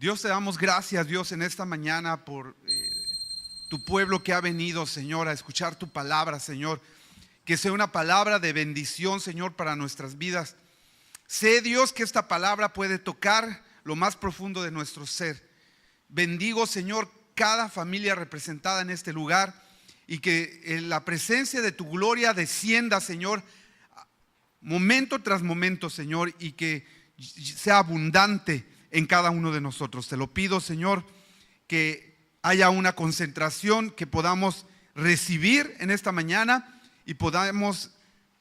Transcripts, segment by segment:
Dios, te damos gracias, Dios, en esta mañana por tu pueblo que ha venido, Señor, a escuchar tu palabra, Señor. Que sea una palabra de bendición, Señor, para nuestras vidas. Sé, Dios, que esta palabra puede tocar lo más profundo de nuestro ser. Bendigo, Señor, cada familia representada en este lugar y que en la presencia de tu gloria descienda, Señor, momento tras momento, Señor, y que sea abundante en cada uno de nosotros. Te lo pido, Señor, que haya una concentración, que podamos recibir en esta mañana y podamos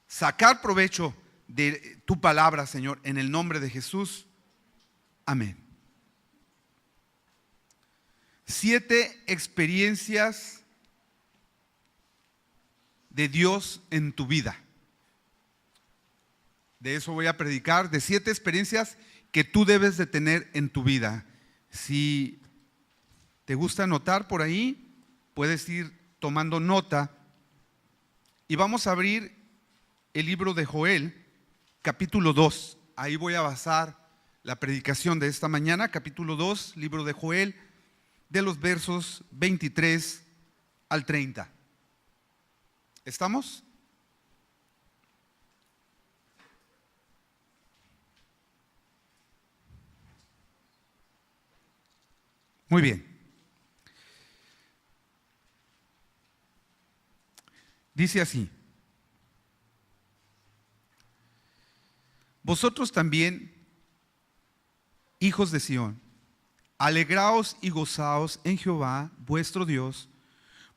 sacar provecho de tu palabra, Señor, en el nombre de Jesús. Amén. 7 experiencias de Dios en tu vida. De eso voy a predicar, de 7 experiencias que tú debes de tener en tu vida. Si te gusta anotar por ahí, puedes ir tomando nota. Y vamos a abrir el libro de Joel, capítulo 2. Ahí voy a basar la predicación de esta mañana, capítulo 2, libro de Joel, de los versos 23 al 30. ¿Estamos? Muy bien. Dice así: vosotros también, hijos de Sión, alegraos y gozaos en Jehová vuestro Dios,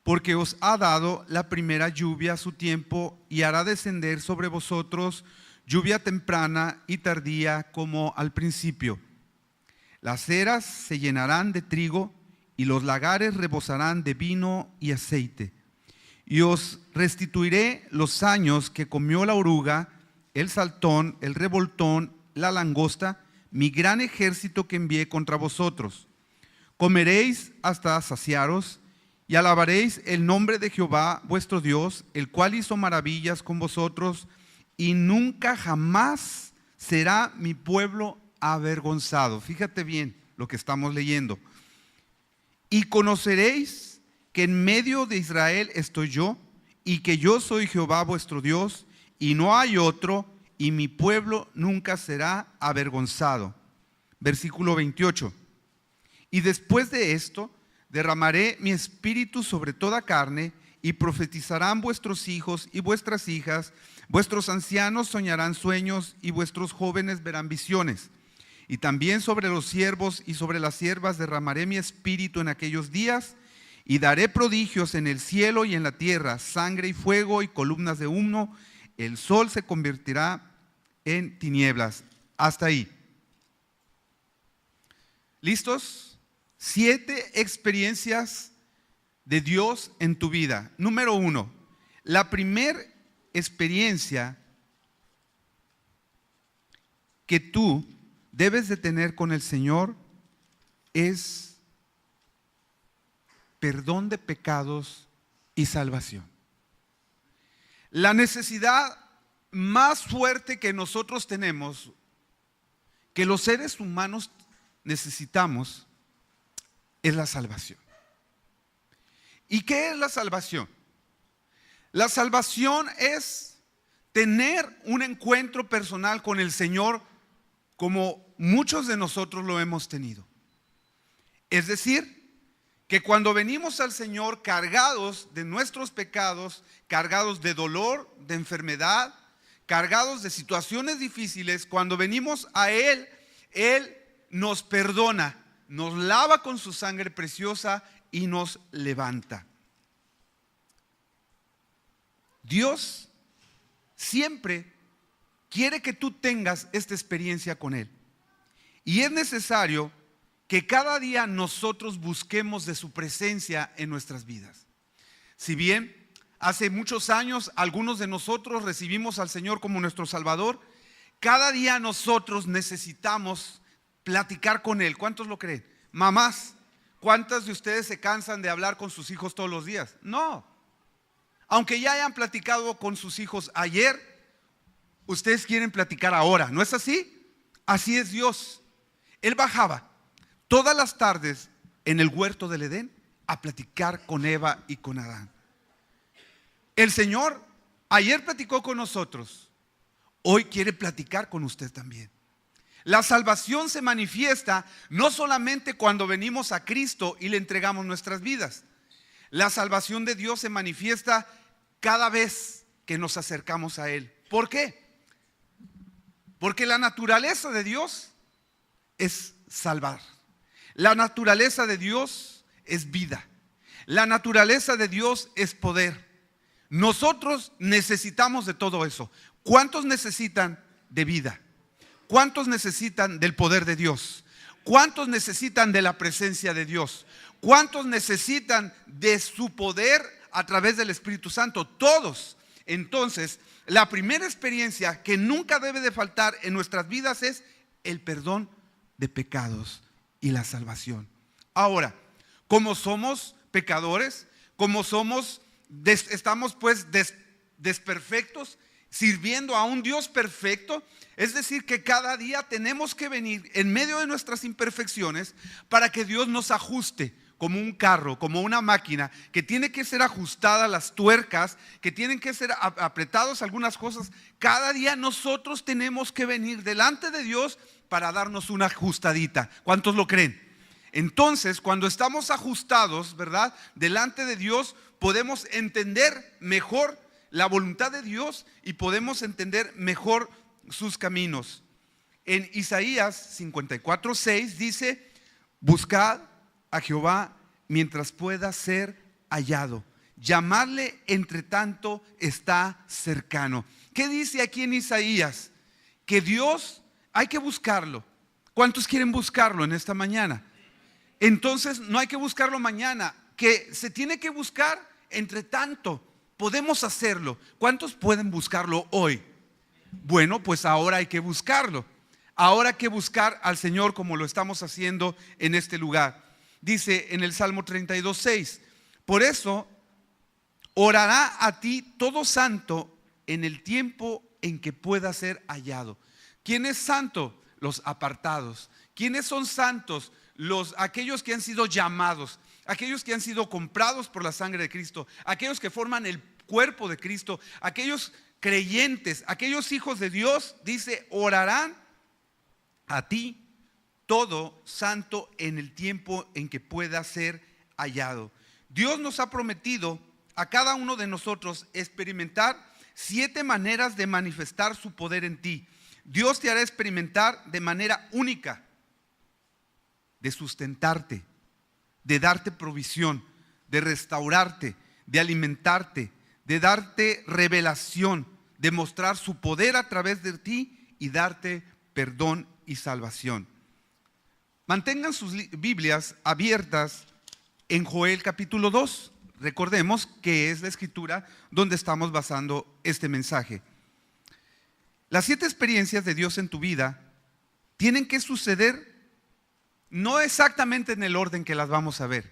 porque os ha dado la primera lluvia a su tiempo y hará descender sobre vosotros lluvia temprana y tardía como al principio. Las eras se llenarán de trigo y los lagares rebosarán de vino y aceite. Y os restituiré los años que comió la oruga, el saltón, el revoltón, la langosta, mi gran ejército que envié contra vosotros. Comeréis hasta saciaros y alabaréis el nombre de Jehová vuestro Dios, el cual hizo maravillas con vosotros, y nunca jamás será mi pueblo avergonzado. Fíjate bien lo que estamos leyendo. Y conoceréis que en medio de Israel estoy yo, y que yo soy Jehová vuestro Dios, y no hay otro, y mi pueblo nunca será avergonzado. Versículo 28. Y después de esto derramaré mi espíritu sobre toda carne, y profetizarán vuestros hijos y vuestras hijas, vuestros ancianos soñarán sueños, y vuestros jóvenes verán visiones. Y también sobre los siervos y sobre las siervas derramaré mi espíritu en aquellos días, y daré prodigios en el cielo y en la tierra, sangre y fuego y columnas de humo. El sol se convertirá en tinieblas. Hasta ahí. ¿Listos? 7 experiencias de Dios en tu vida. Número 1. La primera experiencia que tú debes de tener con el Señor es perdón de pecados y salvación. La necesidad más fuerte que nosotros tenemos, que los seres humanos necesitamos, es la salvación. ¿Y qué es la salvación? La salvación es tener un encuentro personal con el Señor, como muchos de nosotros lo hemos tenido. Es decir, que cuando venimos al Señor cargados de nuestros pecados, cargados de dolor, de enfermedad, cargados de situaciones difíciles, cuando venimos a Él, Él nos perdona, nos lava con su sangre preciosa y nos levanta. Dios siempre quiere que tú tengas esta experiencia con Él. Y es necesario que cada día nosotros busquemos de su presencia en nuestras vidas. Si bien hace muchos años algunos de nosotros recibimos al Señor como nuestro Salvador, cada día nosotros necesitamos platicar con Él. ¿Cuántos lo creen? Mamás, ¿cuántas de ustedes se cansan de hablar con sus hijos todos los días? No. Aunque ya hayan platicado con sus hijos ayer, ustedes quieren platicar ahora, ¿no es así? Así es Dios. Él bajaba todas las tardes en el huerto del Edén a platicar con Eva y con Adán. El Señor ayer platicó con nosotros, hoy quiere platicar con usted también. La salvación se manifiesta no solamente cuando venimos a Cristo y le entregamos nuestras vidas. La salvación de Dios se manifiesta cada vez que nos acercamos a Él. ¿Por qué? Porque la naturaleza de Dios es salvar. La naturaleza de Dios es vida. La naturaleza de Dios es poder. Nosotros necesitamos de todo eso. ¿Cuántos necesitan de vida? ¿Cuántos necesitan del poder de Dios? ¿Cuántos necesitan de la presencia de Dios? ¿Cuántos necesitan de su poder a través del Espíritu Santo? Todos. Entonces, la primera experiencia que nunca debe de faltar en nuestras vidas es el perdón de pecados y la salvación. Ahora, como somos pecadores, como estamos pues desperfectos, sirviendo a un Dios perfecto, es decir que cada día tenemos que venir en medio de nuestras imperfecciones para que Dios nos ajuste como un carro, como una máquina que tiene que ser ajustada las tuercas, que tienen que ser apretados algunas cosas. Cada día nosotros tenemos que venir delante de Dios para darnos una ajustadita. ¿Cuántos lo creen? Entonces, cuando estamos ajustados, ¿verdad?, delante de Dios, podemos entender mejor la voluntad de Dios y podemos entender mejor sus caminos. En Isaías 54:6 dice: buscad a Jehová mientras pueda ser hallado, llamarle entre tanto está cercano. ¿Qué dice aquí en Isaías? Que Dios hay que buscarlo. ¿Cuántos quieren buscarlo en esta mañana? Entonces no hay que buscarlo mañana, que se tiene que buscar entre tanto. Podemos hacerlo. ¿Cuántos pueden buscarlo hoy? Bueno, pues ahora hay que buscarlo. Ahora hay que buscar al Señor como lo estamos haciendo en este lugar. Dice en el Salmo 32:6: por eso orará a ti todo santo en el tiempo en que pueda ser hallado. ¿Quién es santo? Los apartados. ¿Quiénes son santos? Aquellos que han sido llamados, aquellos que han sido comprados por la sangre de Cristo, aquellos que forman el cuerpo de Cristo, aquellos creyentes, aquellos hijos de Dios. Dice: orarán a ti todo santo en el tiempo en que pueda ser hallado. Dios nos ha prometido a cada uno de nosotros experimentar 7 maneras de manifestar su poder en ti. Dios te hará experimentar de manera única, de sustentarte, de darte provisión, de restaurarte, de alimentarte, de darte revelación, de mostrar su poder a través de ti y darte perdón y salvación. Mantengan sus Biblias abiertas en Joel capítulo 2. Recordemos que es la escritura donde estamos basando este mensaje. Las 7 experiencias de Dios en tu vida tienen que suceder no exactamente en el orden que las vamos a ver,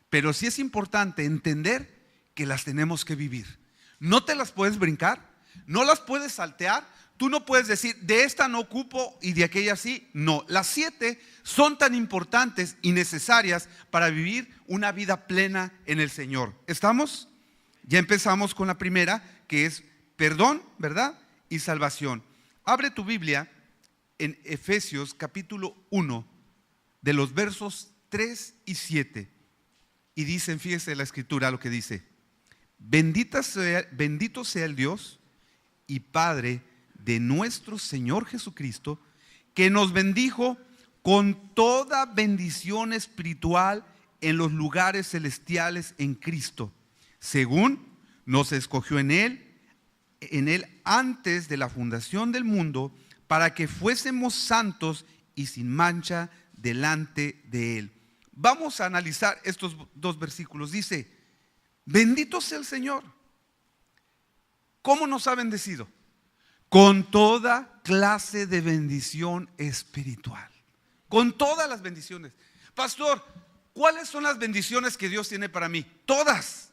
pero sí es importante entender que las tenemos que vivir. No te las puedes brincar, no las puedes saltear. Tú no puedes decir: de esta no ocupo y de aquella sí. No, las 7 son tan importantes y necesarias para vivir una vida plena en el Señor. ¿Estamos? Ya empezamos con la primera, que es perdón, ¿verdad?, y salvación. Abre tu Biblia en Efesios capítulo 1, de los versos 3 y 7. Y dicen, fíjese la escritura lo que dice: bendito sea el Dios y Padre de nuestro Señor Jesucristo, que nos bendijo con toda bendición espiritual en los lugares celestiales en Cristo, según nos escogió en Él antes de la fundación del mundo, para que fuésemos santos y sin mancha delante de Él. Vamos a analizar estos 2 versículos. Dice: bendito sea el Señor. ¿Cómo nos ha bendecido? Con toda clase de bendición espiritual. Con todas las bendiciones. Pastor, ¿cuáles son las bendiciones que Dios tiene para mí? Todas.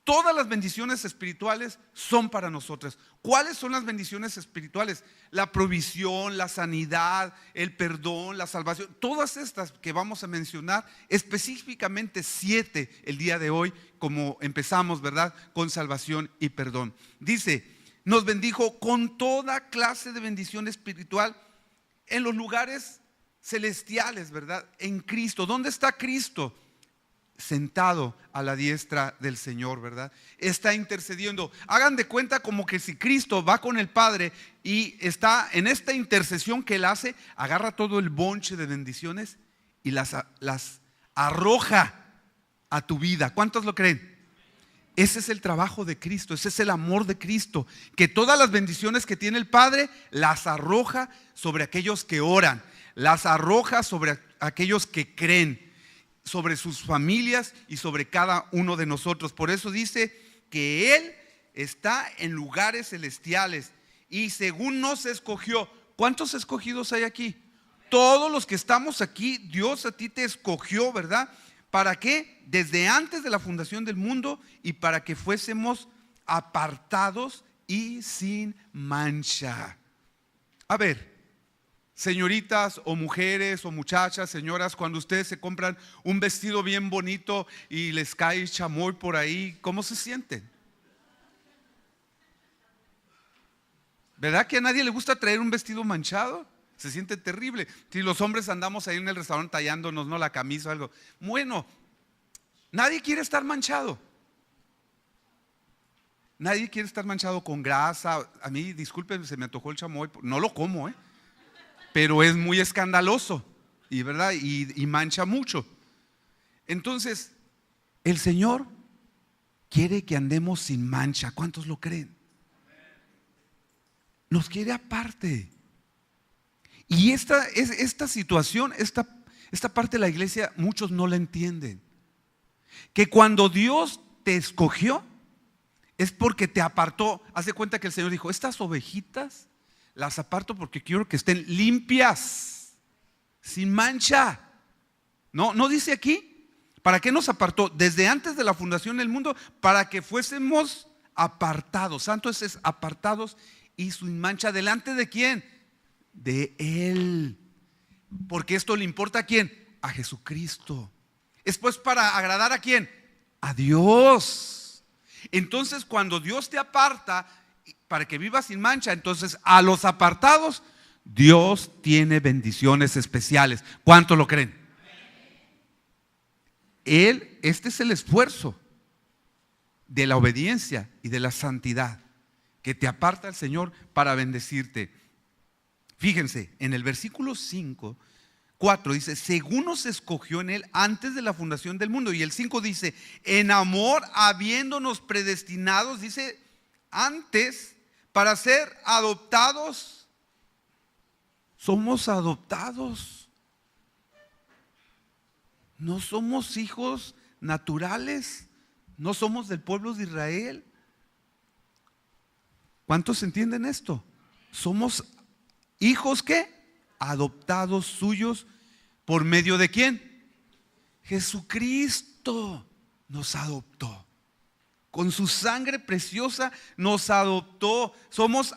Todas las bendiciones espirituales son para nosotros. ¿Cuáles son las bendiciones espirituales? La provisión, la sanidad, el perdón, la salvación. Todas estas que vamos a mencionar, específicamente 7 el día de hoy, como empezamos, ¿verdad? Con salvación y perdón. Dice, nos bendijo con toda clase de bendición espiritual en los lugares celestiales, ¿verdad? En Cristo. ¿Dónde está Cristo? Sentado a la diestra del Señor, ¿verdad? Está intercediendo. Hagan de cuenta como que si Cristo va con el Padre y está en esta intercesión que Él hace, agarra todo el bonche de bendiciones y las arroja a tu vida. ¿Cuántos lo creen? Ese es el trabajo de Cristo, ese es el amor de Cristo, que todas las bendiciones que tiene el Padre las arroja sobre aquellos que oran, las arroja sobre aquellos que creen, sobre sus familias y sobre cada uno de nosotros. Por eso dice que Él está en lugares celestiales y según nos escogió. ¿Cuántos escogidos hay aquí? Todos los que estamos aquí, Dios a ti te escogió, ¿verdad? ¿Para qué? Desde antes de la fundación del mundo y para que fuésemos apartados y sin mancha. A ver, señoritas o mujeres o muchachas, señoras, cuando ustedes se compran un vestido bien bonito y les cae chamoy por ahí, ¿cómo se sienten? ¿Verdad que a nadie le gusta traer un vestido manchado? Se siente terrible. Si los hombres andamos ahí en el restaurante tallándonos, ¿no?, la camisa o algo. Bueno, nadie quiere estar manchado. Nadie quiere estar manchado con grasa. A mí, disculpen, se me antojó el chamoy. No lo como, pero es muy escandaloso y, ¿verdad? Y mancha mucho. Entonces, el Señor quiere que andemos sin mancha. ¿Cuántos lo creen? Nos quiere aparte. Y esta situación, esta parte de la iglesia, muchos no la entienden. Que cuando Dios te escogió, es porque te apartó. Haz de cuenta que el Señor dijo, estas ovejitas las aparto porque quiero que estén limpias, sin mancha. No dice aquí. ¿Para qué nos apartó? Desde antes de la fundación del mundo, para que fuésemos apartados. Santos es apartados y sin mancha. ¿Delante de quién? De Él. Porque esto le importa a quién? A Jesucristo. Es pues para agradar a quién? A Dios. Entonces cuando Dios te aparta para que vivas sin mancha, entonces a los apartados Dios tiene bendiciones especiales. ¿Cuánto lo creen? Este es el esfuerzo de la obediencia y de la santidad que te aparta el Señor para bendecirte. Fíjense, en el versículo 4 dice, según nos escogió en Él antes de la fundación del mundo. Y el 5 dice, en amor habiéndonos predestinados, dice, antes para ser adoptados. Somos adoptados. No somos hijos naturales. No somos del pueblo de Israel. ¿Cuántos entienden esto? Somos hijos, ¿qué? Adoptados suyos. ¿Por medio de quién? Jesucristo nos adoptó. Con su sangre preciosa nos adoptó. Somos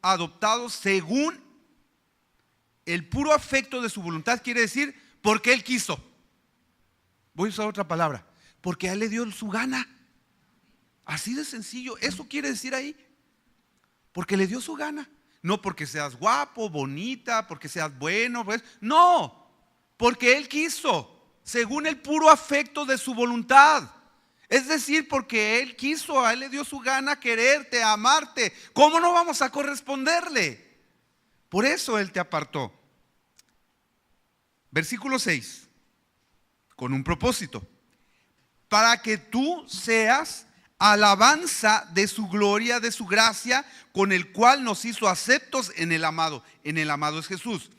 adoptados según el puro afecto de su voluntad. Quiere decir, porque Él quiso. Voy a usar otra palabra. Porque a Él le dio su gana. Así de sencillo. Eso quiere decir ahí. Porque le dio su gana. No porque seas guapo, bonita, porque seas bueno, pues. No, porque Él quiso, según el puro afecto de su voluntad. Es decir, porque Él quiso, a Él le dio su gana quererte, amarte. ¿Cómo no vamos a corresponderle? Por eso Él te apartó. Versículo 6, con un propósito. Para que tú seas alabanza de su gloria, de su gracia, con el cual nos hizo aceptos en el amado. En el amado es Jesús,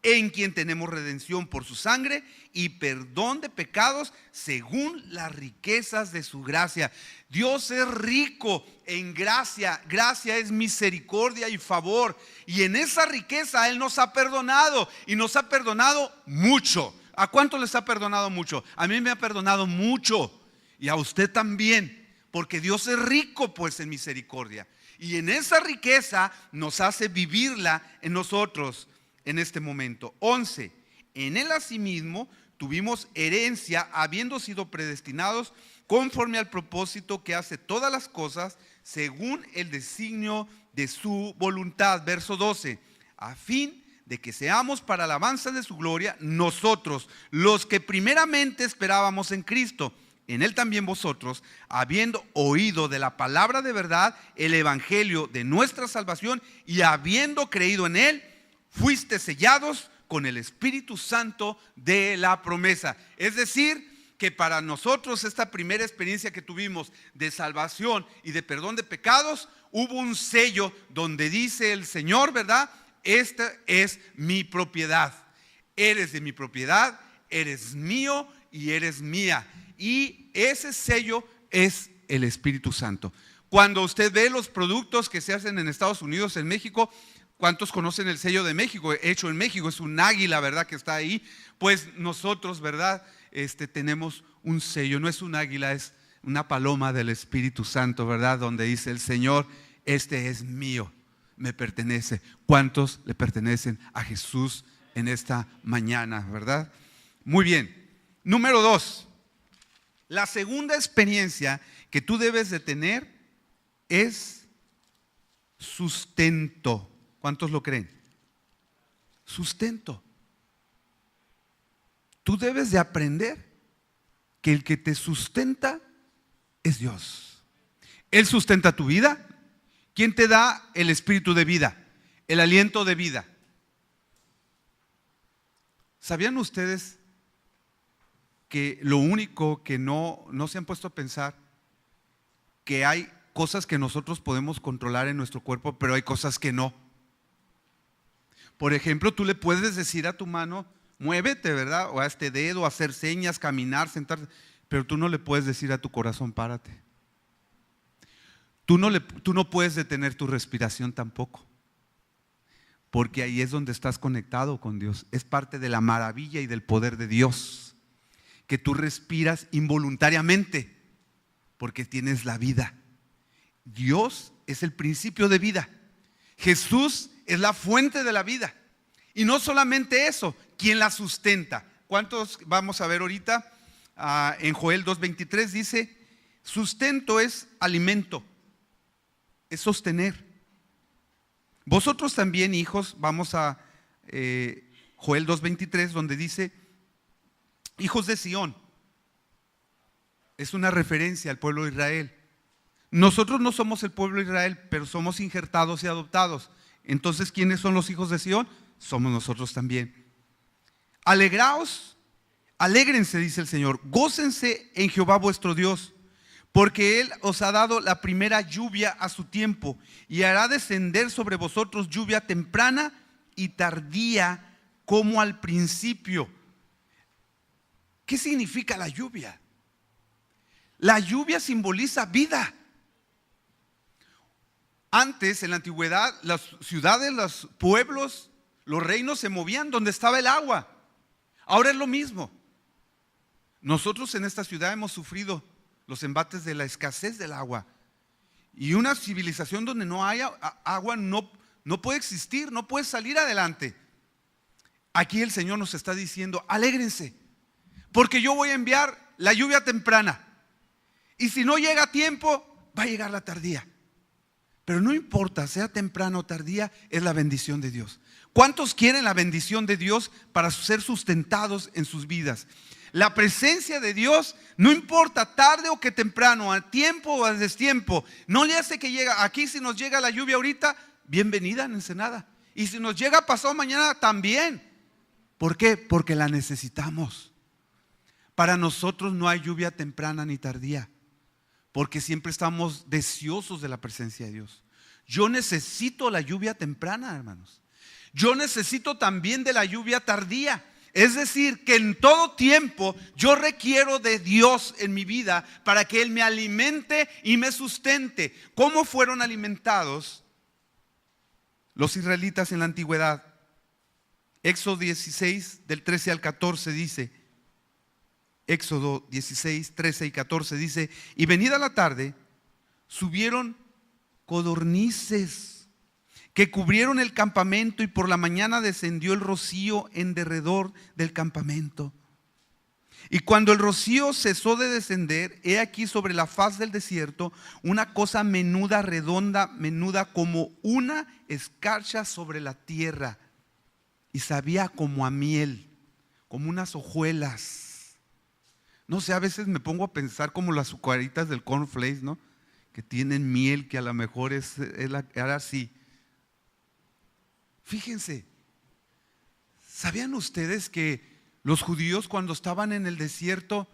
en quien tenemos redención por su sangre y perdón de pecados según las riquezas de su gracia. Dios es rico en gracia. Gracia es misericordia y favor. Y en esa riqueza Él nos ha perdonado, y nos ha perdonado mucho. ¿A cuánto les ha perdonado mucho? A mí me ha perdonado mucho, y a usted también. porque Dios es rico pues en misericordia. Y en esa riqueza nos hace vivirla en nosotros en este momento. 11. En Él asimismo tuvimos herencia, habiendo sido predestinados conforme al propósito que hace todas las cosas según el designio de su voluntad. Verso 12. A fin de que seamos para alabanza de su gloria, nosotros, los que primeramente esperábamos en Cristo. En Él también vosotros, habiendo oído de la palabra de verdad, el evangelio de nuestra salvación, y habiendo creído en Él, fuiste sellados con el Espíritu Santo de la promesa. Es decir, que para nosotros esta primera experiencia que tuvimos de salvación y de perdón de pecados, hubo un sello donde dice el Señor, ¿verdad? Esta es mi propiedad. Eres de mi propiedad, eres mío y eres mía. Y ese sello es el Espíritu Santo. Cuando usted ve los productos que se hacen en Estados Unidos, en México, ¿cuántos conocen el sello de México? Hecho en México, es un águila, ¿verdad? Que está ahí. Pues nosotros, ¿verdad? Tenemos un sello, no es un águila, es una paloma del Espíritu Santo, ¿verdad? Donde dice el Señor, este es mío, me pertenece. ¿Cuántos le pertenecen a Jesús en esta mañana, verdad? Muy bien. Número 2. La segunda experiencia que tú debes de tener es sustento. ¿Cuántos lo creen? Sustento. Tú debes de aprender que el que te sustenta es Dios. Él sustenta tu vida. ¿Quién te da el espíritu de vida? El aliento de vida. ¿Sabían ustedes que lo único que no se han puesto a pensar, que hay cosas que nosotros podemos controlar en nuestro cuerpo, pero hay cosas que no? Por ejemplo, tú le puedes decir a tu mano, muévete, ¿verdad? O a este dedo, hacer señas, caminar, sentarse, pero tú no le puedes decir a tu corazón, párate. Tú no puedes detener tu respiración tampoco, porque ahí es donde estás conectado con Dios. Es parte de la maravilla y del poder de Dios, que tú respiras involuntariamente, porque tienes la vida. Dios es el principio de vida. Jesús es la fuente de la vida. Y no solamente eso, quien la sustenta. ¿Cuántos vamos a ver ahorita? En Joel 2:23 dice, sustento es alimento, es sostener. Vosotros también, hijos, vamos a Joel 2:23, donde dice, hijos de Sión. Es una referencia al pueblo de Israel. Nosotros no somos el pueblo de Israel, pero somos injertados y adoptados. Entonces, ¿quiénes son los hijos de Sión? Somos nosotros también. Alegraos, alégrense, dice el Señor, gócense en Jehová vuestro Dios, porque Él os ha dado la primera lluvia a su tiempo, y hará descender sobre vosotros lluvia temprana y tardía como al principio. ¿Qué significa la lluvia? La lluvia simboliza vida. Antes, en la antigüedad, las ciudades, los pueblos, los reinos se movían donde estaba el agua. Ahora es lo mismo. Nosotros en esta ciudad hemos sufrido los embates de la escasez del agua. Y una civilización donde no haya agua no puede existir, no puede salir adelante. Aquí el Señor nos está diciendo, alégrense, porque yo voy a enviar la lluvia temprana. Y si no llega a tiempo, va a llegar la tardía. Pero no importa, sea temprana o tardía, es la bendición de Dios. ¿Cuántos quieren la bendición de Dios para ser sustentados en sus vidas? La presencia de Dios, no importa tarde o que temprano, a tiempo o a destiempo, no le hace que llega. Aquí si nos llega la lluvia ahorita, bienvenida en Ensenada. Y si nos llega pasado mañana, también. ¿Por qué? Porque la necesitamos. Para nosotros no hay lluvia temprana ni tardía, porque siempre estamos deseosos de la presencia de Dios. Yo necesito la lluvia temprana, hermanos. Yo necesito también de la lluvia tardía. Es decir, que en todo tiempo yo requiero de Dios en mi vida para que Él me alimente y me sustente. ¿Cómo fueron alimentados los israelitas en la antigüedad? Éxodo 16, del 13 al 14 dice, Éxodo 16, 13 y 14 dice, y venida la tarde, subieron codornices que cubrieron el campamento, y por la mañana descendió el rocío en derredor del campamento. Y cuando el rocío cesó de descender, he aquí sobre la faz del desierto una cosa menuda, redonda, menuda como una escarcha sobre la tierra, y sabía como a miel, como unas hojuelas. No sé, a veces me pongo a pensar como las azucaritas del cornflakes, ¿no? Que tienen miel, que a lo mejor era así. Fíjense, ¿sabían ustedes que los judíos, cuando estaban en el desierto,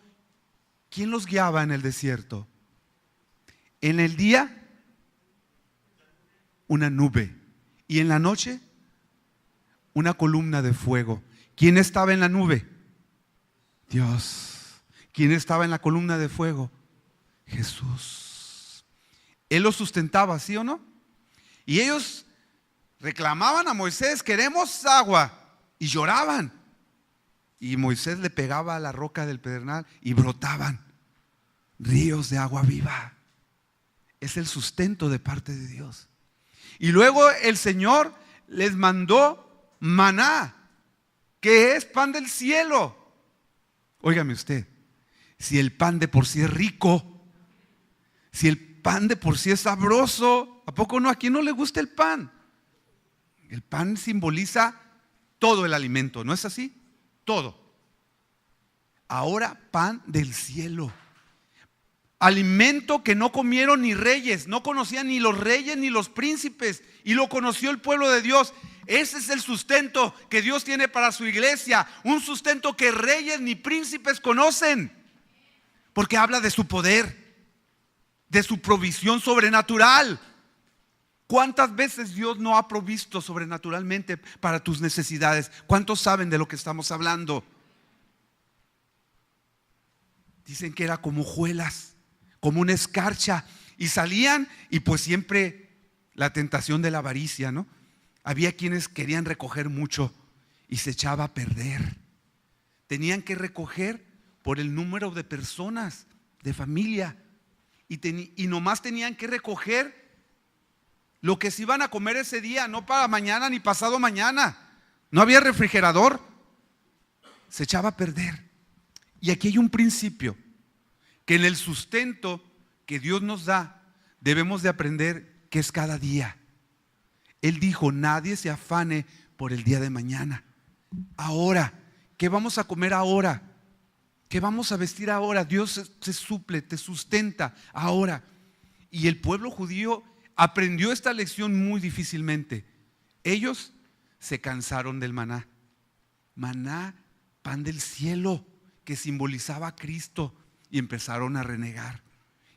¿quién los guiaba en el desierto? En el día, una nube, y en la noche, una columna de fuego. ¿Quién estaba en la nube? Dios. ¿Quién estaba en la columna de fuego? Jesús. Él los sustentaba, ¿sí o no? Y ellos reclamaban a Moisés: queremos agua, y lloraban. Y Moisés le pegaba a la roca del pedernal y brotaban ríos de agua viva. Es el sustento de parte de Dios. Y luego el Señor les mandó maná, que es pan del cielo. Óigame usted, si el pan de por sí es rico, si el pan de por sí es sabroso, ¿a poco no? ¿A quién no le gusta el pan? El pan simboliza todo el alimento, ¿no es así? Todo. Ahora pan del cielo. Alimento que no comieron ni reyes, no conocían ni los reyes ni los príncipes, y lo conoció el pueblo de Dios. Ese es el sustento que Dios tiene para su iglesia, un sustento que reyes ni príncipes conocen, porque habla de su poder, de su provisión sobrenatural. ¿Cuántas veces Dios no ha provisto sobrenaturalmente para tus necesidades? ¿Cuántos saben de lo que estamos hablando? Dicen que era como hojuelas, como una escarcha, y salían, y pues siempre la tentación de la avaricia, ¿no? Había quienes querían recoger mucho y se echaba a perder. Tenían que recoger por el número de personas, de familia, y nomás tenían que recoger lo que se iban a comer ese día, no para mañana ni pasado mañana. No había refrigerador, se echaba a perder. Y aquí hay un principio, que en el sustento que Dios nos da debemos de aprender que es cada día. Él dijo: nadie se afane por el día de mañana. Ahora, ¿qué vamos a comer ahora? ¿Qué vamos a vestir ahora? Dios se suple, te sustenta ahora. Y el pueblo judío aprendió esta lección muy difícilmente. Ellos se cansaron del maná. Maná, pan del cielo, que simbolizaba a Cristo, y empezaron a renegar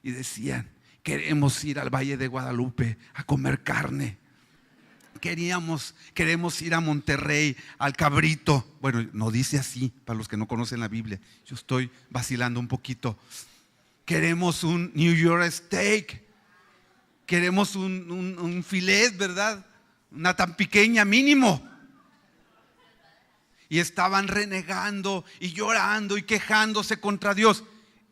y decían: queremos ir al Valle de Guadalupe a comer carne, queremos ir a Monterrey al Cabrito. Bueno, no dice así, para los que no conocen la Biblia, yo estoy vacilando un poquito. Queremos un New York steak, queremos un filet, ¿verdad? Una tan pequeña mínimo. Y estaban renegando y llorando y quejándose contra Dios.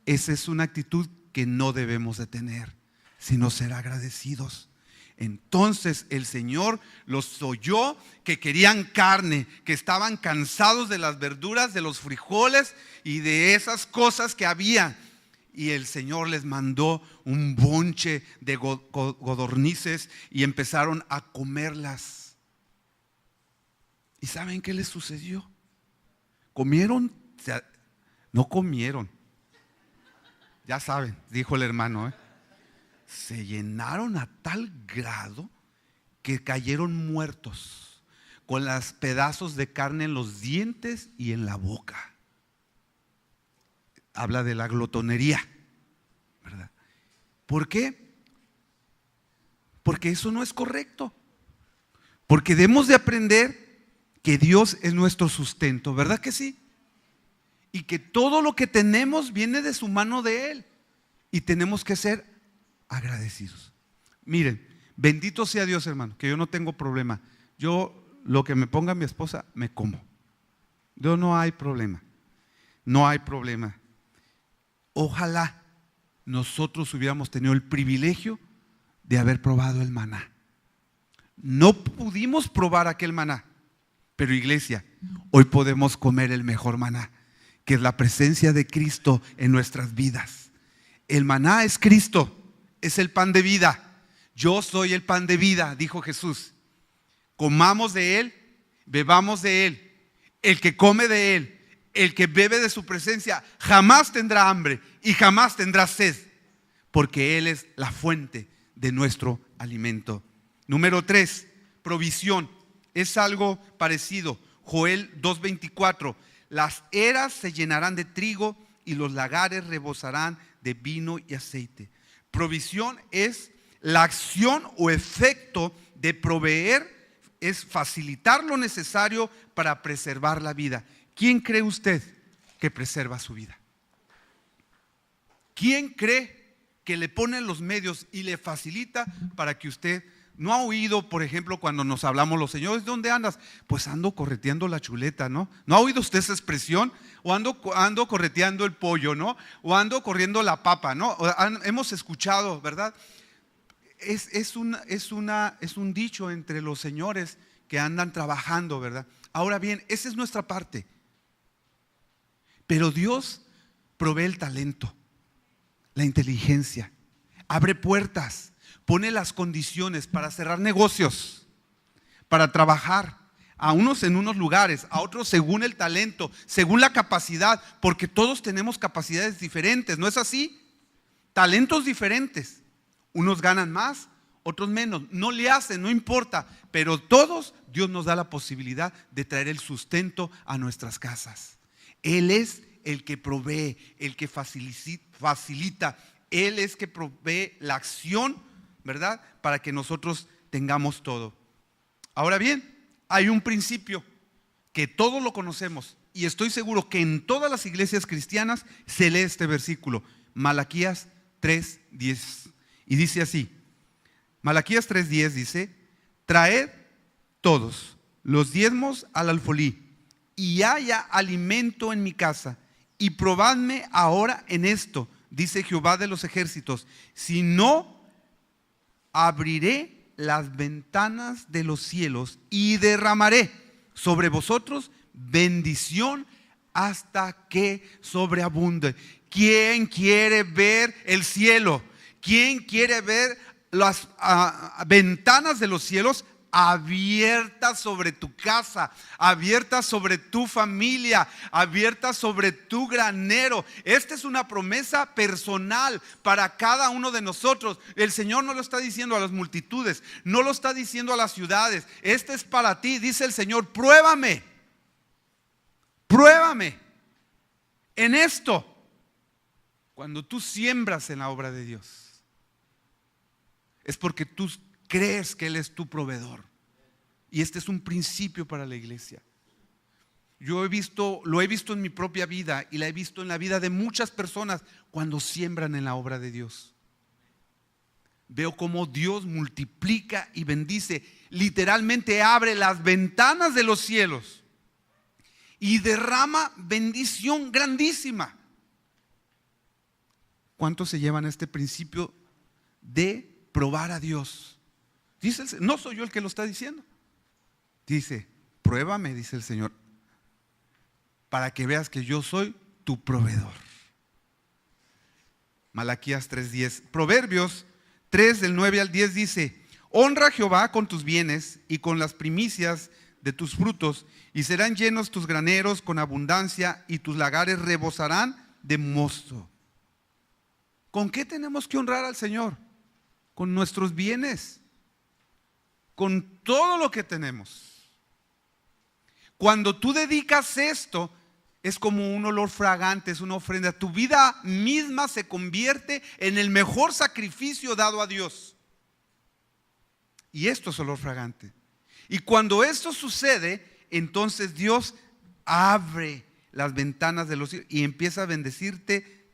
Esa es una actitud que no debemos de tener, sino ser agradecidos. Entonces el Señor los oyó, que querían carne, que estaban cansados de las verduras, de los frijoles y de esas cosas que había. Y el Señor les mandó un bonche de codornices y empezaron a comerlas. ¿Y saben qué les sucedió? ¿Comieron? No comieron. Ya saben, dijo el hermano, se llenaron a tal grado que cayeron muertos, con los pedazos de carne en los dientes y en la boca. Habla de la glotonería, ¿verdad? ¿Por qué? Porque eso no es correcto. Porque debemos de aprender que Dios es nuestro sustento, ¿verdad que sí? Y que todo lo que tenemos viene de su mano de Él, y tenemos que ser agradecidos. Miren, bendito sea Dios, hermano, que yo no tengo problema. Yo lo que me ponga mi esposa me como. Yo no hay problema. No hay problema. Ojalá nosotros hubiéramos tenido el privilegio de haber probado el maná. No pudimos probar aquel maná, pero iglesia, hoy podemos comer el mejor maná, que es la presencia de Cristo en nuestras vidas. El maná es Cristo, es el pan de vida. Yo soy el pan de vida, dijo Jesús. Comamos de Él, bebamos de Él. El que come de Él, el que bebe de su presencia, jamás tendrá hambre y jamás tendrá sed, porque Él es la fuente de nuestro alimento. Número 3, provisión. Es algo parecido. Joel 2:24. Las eras se llenarán de trigo y los lagares rebosarán de vino y aceite. Provisión es la acción o efecto de proveer, es facilitar lo necesario para preservar la vida. ¿Quién cree usted que preserva su vida? ¿Quién cree que le pone los medios y le facilita para que usted... ¿No ha oído, por ejemplo, cuando nos hablamos los señores, ¿dónde andas? Pues ando correteando la chuleta, ¿no? ¿No ha oído usted esa expresión? O ando correteando el pollo, ¿no? O ando corriendo la papa, ¿no? Hemos escuchado, ¿verdad? Es un dicho entre los señores que andan trabajando, ¿verdad? Ahora bien, esa es nuestra parte. Pero Dios provee el talento, la inteligencia, abre puertas, pone las condiciones para cerrar negocios, para trabajar, a unos en unos lugares, a otros según el talento, según la capacidad, porque todos tenemos capacidades diferentes, ¿no es así? Talentos diferentes, unos ganan más, otros menos, no le hacen, no importa, pero todos Dios nos da la posibilidad de traer el sustento a nuestras casas. Él es el que provee, el que facilita, Él es que provee la acción, ¿verdad? Para que nosotros tengamos todo. Ahora bien, hay un principio que todos lo conocemos y estoy seguro que en todas las iglesias cristianas se lee este versículo, Malaquías 3:10, y dice así, Malaquías 3:10 dice, traed todos los diezmos al alfolí y haya alimento en mi casa y probadme ahora en esto, dice Jehová de los ejércitos, si no, abriré las ventanas de los cielos y derramaré sobre vosotros bendición hasta que sobreabunde. ¿Quién quiere ver el cielo? ¿Quién quiere ver las ventanas de los cielos abiertas sobre tu casa, abiertas sobre tu familia, abiertas sobre tu granero? Esta es una promesa personal para cada uno de nosotros. El Señor no lo está diciendo a las multitudes, no lo está diciendo a las ciudades. Este es para ti, dice el Señor, pruébame en esto. Cuando tú siembras en la obra de Dios, es porque tú crees que Él es tu proveedor. Y este es un principio para la iglesia. Lo he visto en mi propia vida y la he visto en la vida de muchas personas cuando siembran en la obra de Dios. Veo cómo Dios multiplica y bendice. Literalmente abre las ventanas de los cielos y derrama bendición grandísima. ¿Cuántos se llevan este principio de probar a Dios? Dice no soy yo el que lo está diciendo. Dice, pruébame, dice el Señor, para que veas que yo soy tu proveedor. Malaquías 3:10. Proverbios 3 del 9 al 10 dice, honra a Jehová con tus bienes y con las primicias de tus frutos, y serán llenos tus graneros con abundancia y tus lagares rebosarán de mosto. ¿Con qué tenemos que honrar al Señor? Con nuestros bienes, con todo lo que tenemos. Cuando tú dedicas esto, es como un olor fragante, es una ofrenda. Tu vida misma se convierte en el mejor sacrificio dado a Dios. Y esto es olor fragante. Y cuando esto sucede, entonces Dios abre las ventanas de los cielos y empieza a bendecirte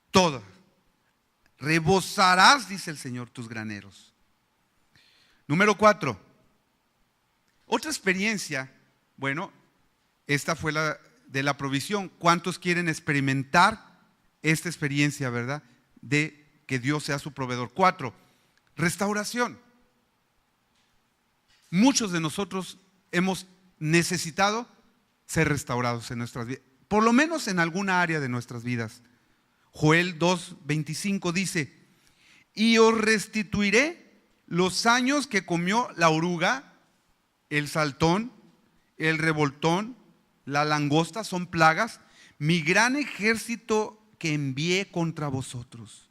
todo. Rebosarás, dice el Señor, tus graneros. Número 4. Otra experiencia, bueno, esta fue la de la provisión. ¿Cuántos quieren experimentar esta experiencia, verdad? de que Dios sea su proveedor. 4, restauración. Muchos de nosotros hemos necesitado ser restaurados en nuestras vidas, por lo menos en alguna área de nuestras vidas. Joel 2:25 dice: y os restituiré los años que comió la oruga, el saltón, el revoltón, la langosta, son plagas, mi gran ejército que envié contra vosotros.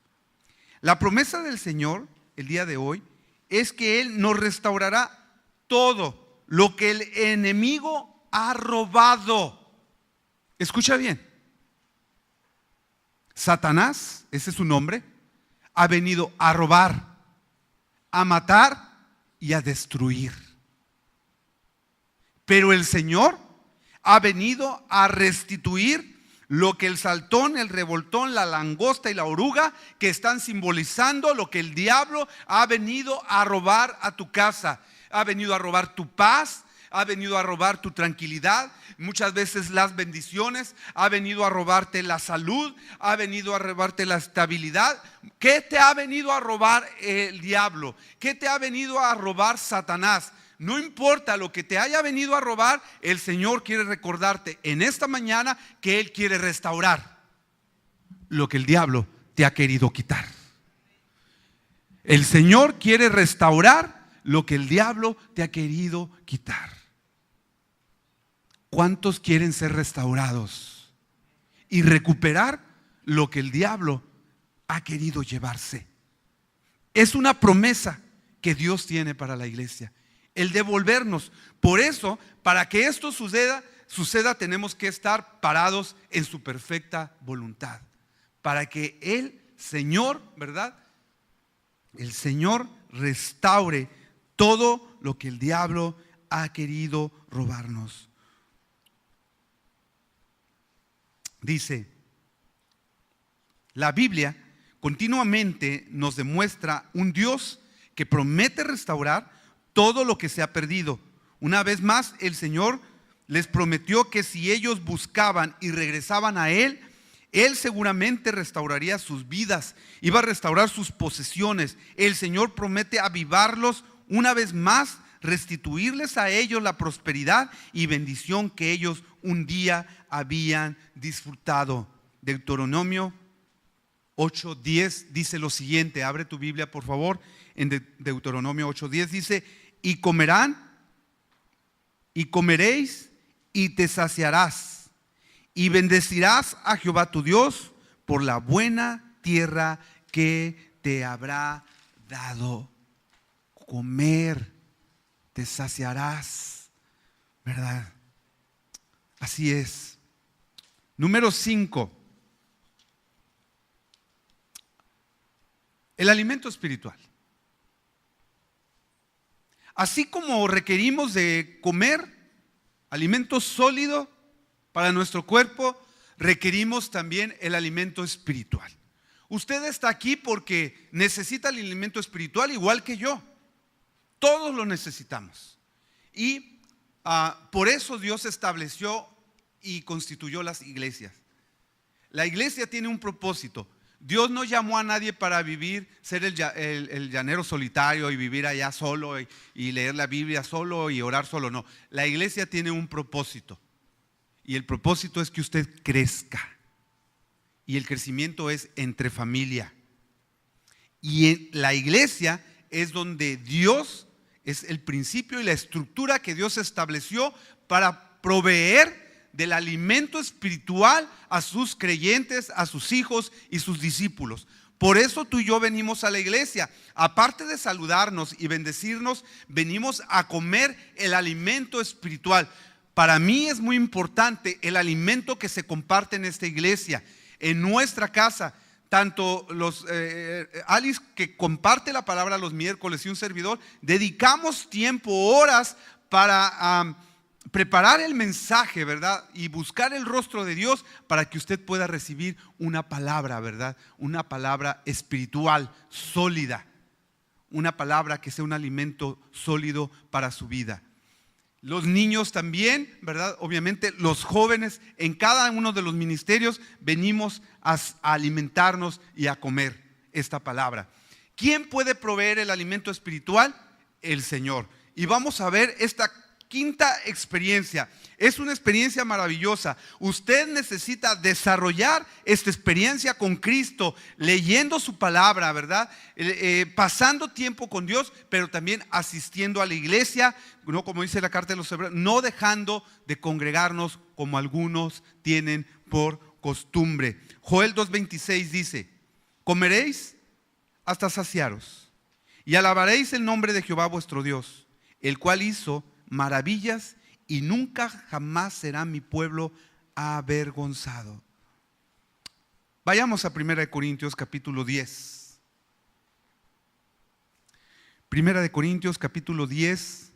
La promesa del Señor el día de hoy es que Él nos restaurará todo lo que el enemigo ha robado. Escucha bien. Satanás, ese es su nombre, ha venido a robar, a matar y a destruir. Pero el Señor ha venido a restituir lo que el saltón, el revoltón, la langosta y la oruga, que están simbolizando lo que el diablo ha venido a robar a tu casa. Ha venido a robar tu paz, ha venido a robar tu tranquilidad, muchas veces las bendiciones, ha venido a robarte la salud, ha venido a robarte la estabilidad. ¿Qué te ha venido a robar el diablo? ¿Qué te ha venido a robar Satanás? No importa lo que te haya venido a robar, el Señor quiere recordarte en esta mañana que Él quiere restaurar lo que el diablo te ha querido quitar. El Señor quiere restaurar lo que el diablo te ha querido quitar. ¿Cuántos quieren ser restaurados y recuperar lo que el diablo ha querido llevarse? Es una promesa que Dios tiene para la iglesia, el devolvernos. Por eso, para que esto suceda, tenemos que estar parados en su perfecta voluntad, para que el Señor, ¿verdad? El Señor restaure todo lo que el diablo ha querido robarnos. Dice, la Biblia continuamente nos demuestra un Dios que promete restaurar todo lo que se ha perdido. Una vez más, el Señor les prometió que si ellos buscaban y regresaban a Él, Él seguramente restauraría sus vidas, iba a restaurar sus posesiones. El Señor promete avivarlos una vez más, restituirles a ellos la prosperidad y bendición que ellos un día habían disfrutado. Deuteronomio 8:10 dice lo siguiente. Abre tu Biblia, por favor. En Deuteronomio 8:10 dice: y comerán y comeréis y te saciarás y bendecirás a Jehová tu Dios por la buena tierra que te habrá dado. Comer, te saciarás, ¿verdad? Así es. Número 5. El alimento espiritual. Así como requerimos de comer alimento sólido para nuestro cuerpo, requerimos también el alimento espiritual. Usted está aquí porque necesita el alimento espiritual igual que yo. Todos lo necesitamos. Y por eso Dios estableció y constituyó las iglesias. La iglesia tiene un propósito. Dios no llamó a nadie para vivir, ser el llanero solitario y vivir allá solo y leer la Biblia solo y orar solo. No, la iglesia tiene un propósito. Y el propósito es que usted crezca. Y el crecimiento es entre familia. Y en la iglesia es donde Dios es el principio y la estructura que Dios estableció para proveer del alimento espiritual a sus creyentes, a sus hijos y sus discípulos. Por eso tú y yo venimos a la iglesia. Aparte de saludarnos y bendecirnos, venimos a comer el alimento espiritual. Para mí es muy importante el alimento que se comparte en esta iglesia, en nuestra casa. Tanto Alice, que comparte la palabra los miércoles, y un servidor, dedicamos tiempo, horas para preparar el mensaje, ¿verdad? Y buscar el rostro de Dios para que usted pueda recibir una palabra, ¿verdad? Una palabra espiritual, sólida. Una palabra que sea un alimento sólido para su vida. Los niños también, ¿verdad? Obviamente los jóvenes, en cada uno de los ministerios venimos a alimentarnos y a comer esta palabra. ¿Quién puede proveer el alimento espiritual? El Señor. Y vamos a ver esta quinta experiencia. Es una experiencia maravillosa. Usted necesita desarrollar esta experiencia con Cristo, leyendo su palabra, ¿verdad? Pasando tiempo con Dios, pero también asistiendo a la iglesia, ¿no? Como dice la carta de los Hebreos, no dejando de congregarnos como algunos tienen por costumbre. Joel 2:26 dice: comeréis hasta saciaros y alabaréis el nombre de Jehová vuestro Dios, el cual hizo maravillas, y nunca jamás será mi pueblo avergonzado. Vayamos a 1 Corintios capítulo 10. 1 Corintios capítulo 10.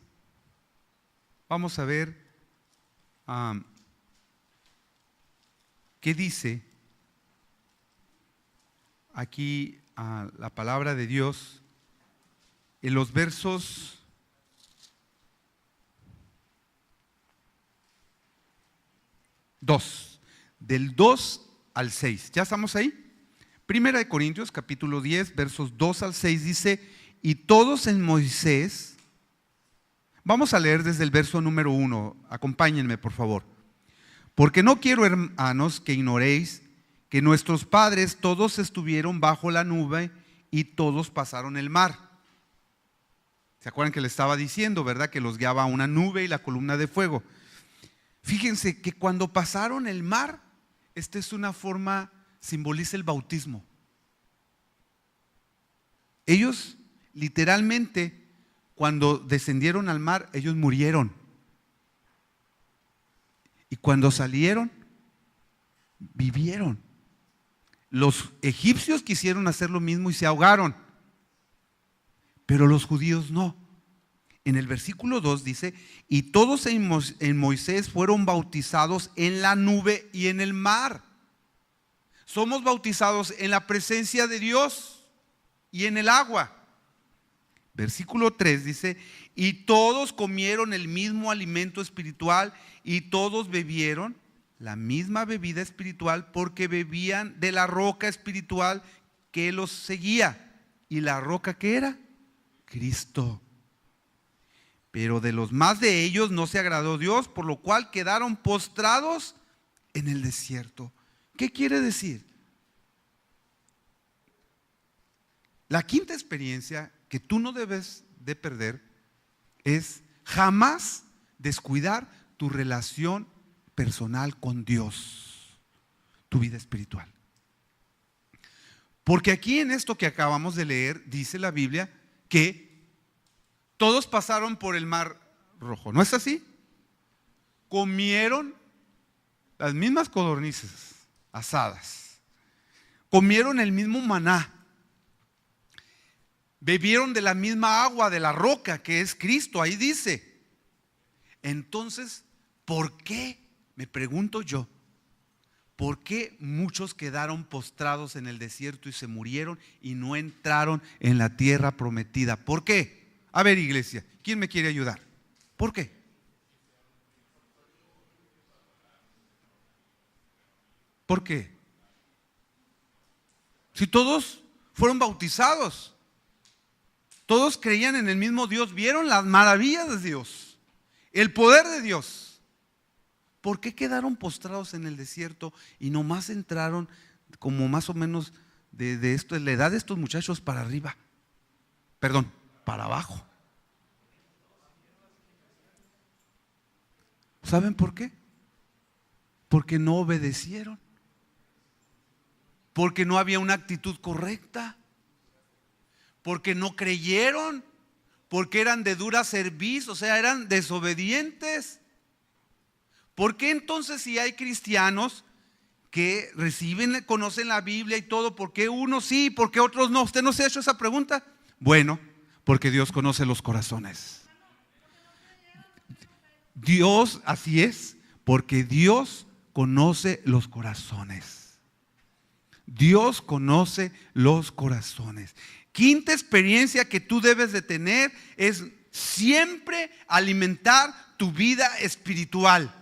Vamos a ver qué dice aquí la palabra de Dios en los versos 2, del 2 al 6. ¿Ya estamos ahí? Primera de Corintios capítulo 10 versos 2 al 6 dice: y todos en Moisés. Vamos a leer desde el verso número 1. Acompáñenme, por favor. Porque no quiero, hermanos, que ignoréis que nuestros padres todos estuvieron bajo la nube y todos pasaron el mar. ¿Se acuerdan que le estaba diciendo, verdad? Que los guiaba una nube y la columna de fuego. Fíjense que cuando pasaron el mar, esta es una forma, simboliza el bautismo. Ellos literalmente, cuando descendieron al mar, ellos murieron. Y cuando salieron, vivieron. Los egipcios quisieron hacer lo mismo y se ahogaron, pero los judíos no. En el versículo 2 dice: y todos en Moisés fueron bautizados en la nube y en el mar. Somos bautizados en la presencia de Dios y en el agua. Versículo 3 dice: y todos comieron el mismo alimento espiritual y todos bebieron la misma bebida espiritual, porque bebían de la roca espiritual que los seguía. ¿Y la roca qué era? Cristo. Pero de los más de ellos no se agradó Dios, por lo cual quedaron postrados en el desierto. ¿Qué quiere decir? La quinta experiencia que tú no debes de perder es jamás descuidar tu relación personal con Dios, tu vida espiritual. Porque aquí en esto que acabamos de leer dice la Biblia que todos pasaron por el mar rojo, ¿no es así? Comieron las mismas codornices asadas, comieron el mismo maná, bebieron de la misma agua de la roca que es Cristo, ahí dice. Entonces, ¿por qué? Me pregunto yo, ¿por qué muchos quedaron postrados en el desierto y se murieron y no entraron en la tierra prometida? ¿Por qué? A ver, iglesia, ¿quién me quiere ayudar? ¿Por qué? ¿Por qué? Si todos fueron bautizados, todos creían en el mismo Dios, vieron las maravillas de Dios, el poder de Dios. ¿Por qué quedaron postrados en el desierto y nomás entraron como más o menos de esto, la edad de estos muchachos para arriba? Perdón, para abajo. ¿Saben por qué? Porque no obedecieron. Porque no había una actitud correcta. Porque no creyeron. Porque eran de dura cerviz, o sea, eran desobedientes. ¿Por qué entonces, si hay cristianos que reciben, conocen la Biblia y todo, por qué unos sí, por qué otros no? ¿Usted no se ha hecho esa pregunta? Bueno, porque Dios conoce los corazones. Dios, así es, porque Dios conoce los corazones. Dios conoce los corazones. Quinta experiencia que tú debes de tener es siempre alimentar tu vida espiritual.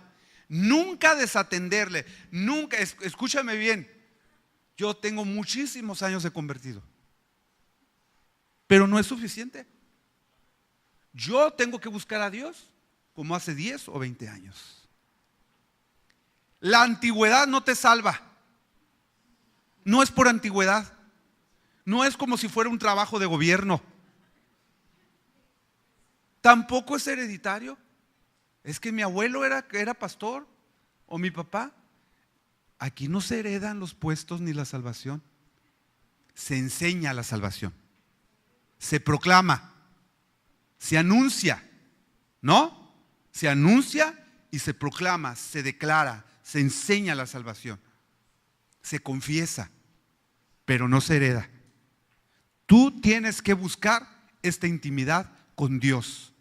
Nunca desatenderle. Nunca, escúchame bien. Yo tengo muchísimos años de convertido, pero no es suficiente. Yo tengo que buscar a Dios como hace 10 o 20 años. La antigüedad no te salva. No es por antigüedad. No es como si fuera un trabajo de gobierno. Tampoco es hereditario. Es que mi abuelo era pastor o mi papá. Aquí no se heredan los puestos ni la salvación. Se enseña la salvación. Se proclama. Se anuncia. ¿No? Se anuncia y se proclama, se declara, se enseña la salvación. Se confiesa, pero no se hereda. Tú tienes que buscar esta intimidad con Dios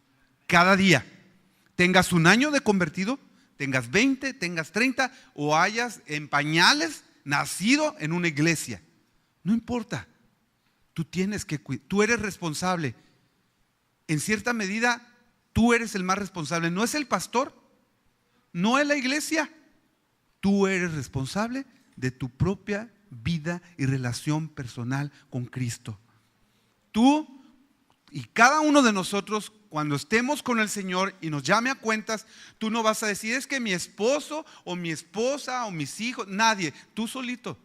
cada día. Tengas un año de convertido, tengas 20, tengas 30 o hayas en pañales nacido en una iglesia. No importa. Tú eres responsable. En cierta medida, tú eres el más responsable. No es el pastor, no es la iglesia. Tú eres responsable de tu propia vida y relación personal con Cristo. Tú y cada uno de nosotros, cuando estemos con el Señor y nos llame a cuentas, tú no vas a decir, es que mi esposo o mi esposa o mis hijos, nadie, tú solito.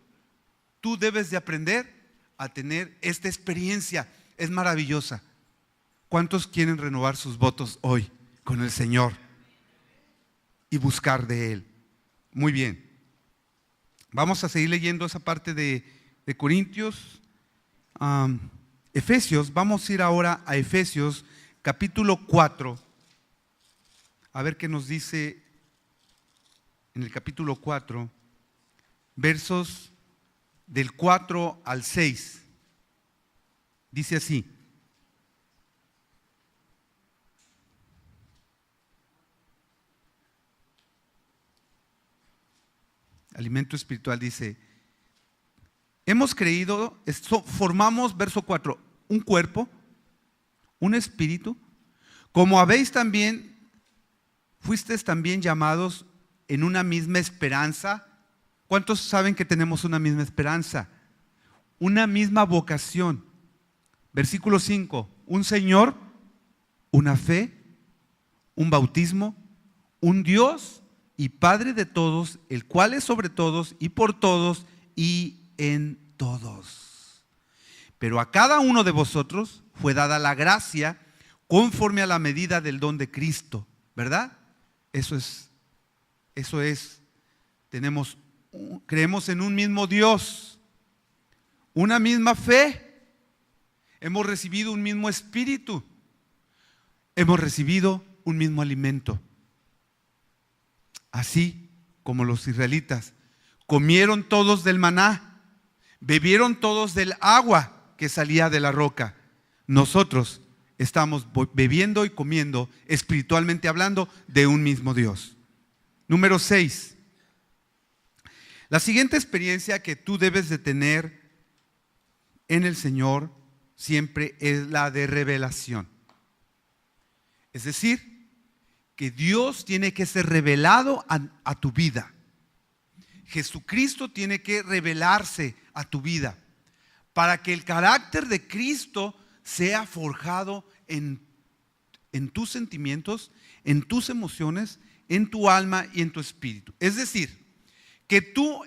Tú debes de aprender a tener esta experiencia. Es maravillosa. ¿Cuántos quieren renovar sus votos hoy con el Señor y buscar de Él? Muy bien. Vamos a seguir leyendo esa parte de Corintios. Efesios, vamos a ir ahora a Efesios capítulo 4. A ver qué nos dice en el capítulo 4, versos del 4 al 6. Dice así. Alimento espiritual dice, hemos creído, formamos, verso 4, un cuerpo, un espíritu, como habéis también, fuisteis también llamados en una misma esperanza. ¿Cuántos saben que tenemos una misma esperanza? Una misma vocación. Versículo 5, un Señor, una fe, un bautismo, un Dios y Padre de todos, el cual es sobre todos y por todos y en todos. Pero a cada uno de vosotros fue dada la gracia conforme a la medida del don de Cristo, ¿verdad? Eso es. Creemos en un mismo Dios, una misma fe, hemos recibido un mismo espíritu, hemos recibido un mismo alimento. Así como los israelitas comieron todos del maná, bebieron todos del agua que salía de la roca, nosotros estamos bebiendo y comiendo, espiritualmente hablando, de un mismo Dios. Número 6. La siguiente experiencia que tú debes de tener en el Señor siempre es la de revelación. Es decir, que Dios tiene que ser revelado a tu vida. Jesucristo tiene que revelarse a tu vida para que el carácter de Cristo sea forjado en tus sentimientos, en tus emociones, en tu alma y en tu espíritu. Es decir, que tú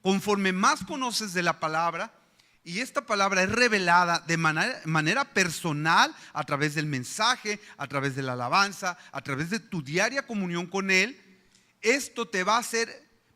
conforme más conoces de la palabra, y esta palabra es revelada de manera personal a través del mensaje, a través de la alabanza, a través de tu diaria comunión con Él. Esto te va a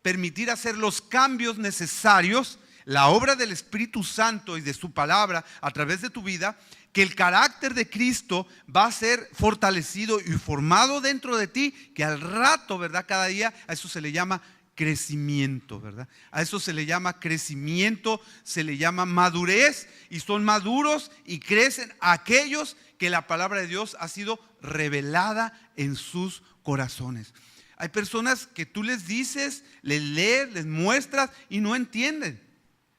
permitir hacer los cambios necesarios, la obra del Espíritu Santo y de su palabra a través de tu vida, que el carácter de Cristo va a ser fortalecido y formado dentro de ti, que al rato, ¿verdad? Cada día, a eso se le llama crecimiento, ¿verdad? A eso se le llama crecimiento, se le llama madurez, y son maduros y crecen aquellos que la palabra de Dios ha sido revelada en sus corazones. Hay personas que tú les dices, les lees, les muestras y no entienden.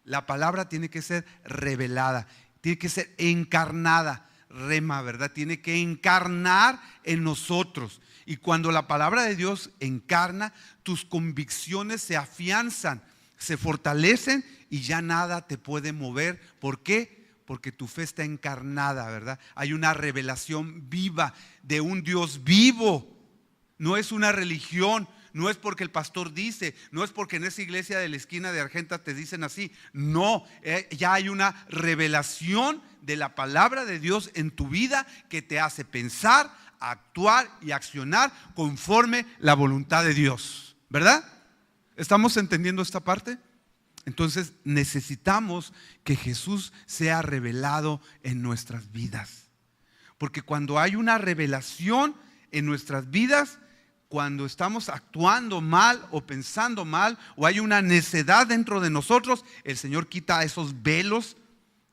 La palabra tiene que ser revelada, tiene que ser encarnada, rema, ¿verdad? Tiene que encarnar en nosotros. Y cuando la palabra de Dios encarna, tus convicciones se afianzan, se fortalecen y ya nada te puede mover. ¿Por qué? Porque tu fe está encarnada, ¿verdad? Hay una revelación viva de un Dios vivo. No es una religión, no es porque el pastor dice, no es porque en esa iglesia de la esquina de Argenta te dicen así. No, ya hay una revelación de la palabra de Dios en tu vida que te hace pensar, actuar y accionar conforme la voluntad de Dios, ¿verdad? ¿Estamos entendiendo esta parte? Entonces necesitamos que Jesús sea revelado en nuestras vidas. Porque cuando hay una revelación en nuestras vidas, cuando estamos actuando mal o pensando mal, o hay una necedad dentro de nosotros, el Señor quita esos velos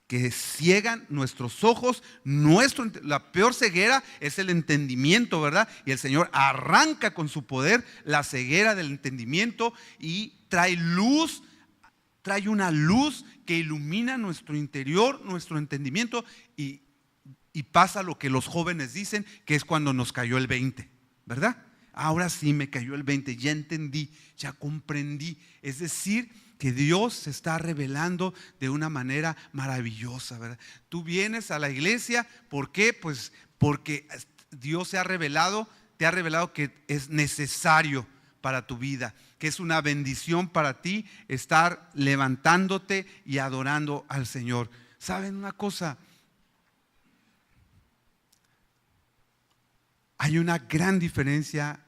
que ciegan nuestros ojos. La peor ceguera es el entendimiento, ¿verdad? Y el Señor arranca con su poder la ceguera del entendimiento y trae luz. Trae una luz que ilumina nuestro interior, nuestro entendimiento, y pasa lo que los jóvenes dicen, que es cuando nos cayó el 20, ¿verdad? Ahora sí me cayó el 20, ya entendí, ya comprendí. Es decir, que Dios se está revelando de una manera maravillosa, ¿verdad? Tú vienes a la iglesia, ¿por qué? Pues porque Dios te ha revelado que es necesario para tu vida, que es una bendición para ti estar levantándote y adorando al Señor. ¿Saben una cosa? Hay una gran diferencia